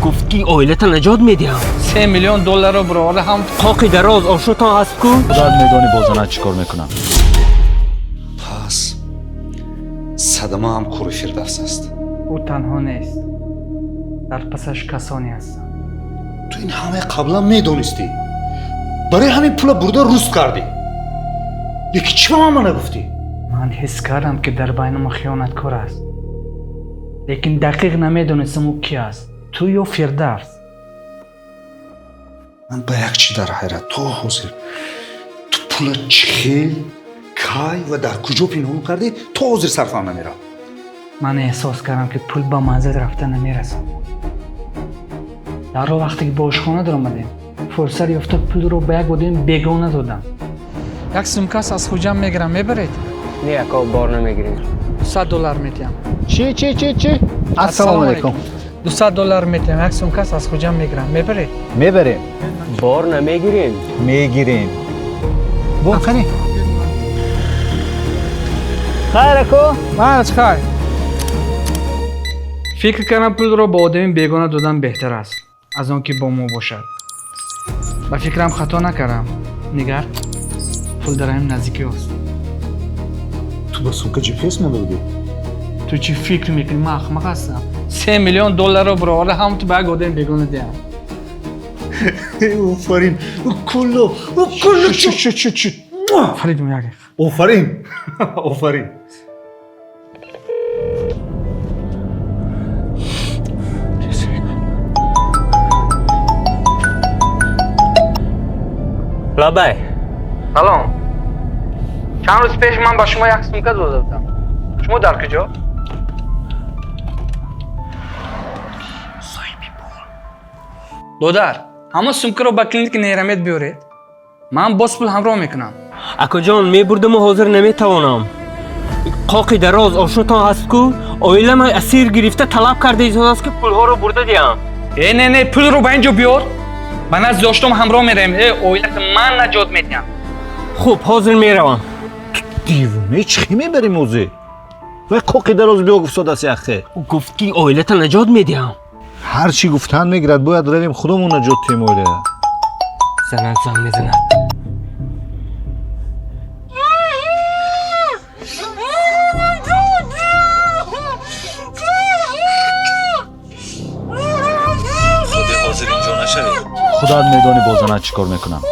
گفت که اویلتا نجات میدیم. 3 میلیون دلار رو برای هم خاک دراز آشوتان هست کو؟ در میدان بازنه چیکار میکنم؟ پس صدمه هم کوری فردوس است. او تنها نیست، در پسش کسانی هستند. تو این همه قبلا میدونستی؟ برای همین پول برده روز کردی. یکی چی به من نگفتی؟ من حس کردم که در بین ما خیانتکار است، لیکن دقیق نمیدونستم او کی است، تو یا فردوس. من به یک چی در حیرت. تو حاضر تو پول چخیل کی و در کجا پنهان کردی؟ تو حاضر صرفا نمیرم. من احساس کردم که پول با منزل رفته نمیرسه. در رو وقتی که به آشخانه در آمدیم فرصت یافته پول رو به یک آدم بیگانه دادم. یک سومکس از خوجم میگیرم میبرید؟ نه اکا بار نمیگیریم. 100 دلار میتیم. چی؟ السلام علیکم. 200 دلار میتیم. یک سومکس از خوجم میگیرم میبرید؟ میبریم. بار نمیگیریم. میگیریم. آفرین. خیر کو؟ از خیر. فکر کنم پول رو با آدمی بیگانه دادن بهتر است از آن که با ما باشد. با فکرم خطا نکردم. نگر پول در این نزدیکی است. تو با سومکه جی پی اس مونده بودی؟ تو چی فکر میکنی؟ من احمق هستم. 3 میلیون دلار رو برای هم تو به یک آدم بیگانه دیم. آفرین. کلو چو فرید میگه آفرین. لابای سلام. چند روز پیش من با شما یک سومکه داده بودم. شما در کجا؟ دودر همه سومکه رو با کلینیک نیرمید بیارید. من باز پول همراه میکنم. اکا جان میبردم و حاضر نمیتوانم. خاک دراز آشوتان هست کو؟ اویلا من اسیر گرفته طلب کرده ایزاد است که پولها رو برده دیم. نه پول رو به اینجا بیار. من از داشتم همراه میرم. اویلا که من نجات میدم. خوب حاضر میروم. دیوونه چی میبری موزه؟ و کوکی دراز بیا گفتاد است یخه. گفت که اویلتا نجات میدیم. هر چی گفتن میگرد باید رویم خودمون نجات تیم اوله. زن میزند. خودی حاضر اینجا نشوی. خدا میدانی بازنه چیکار میکنم.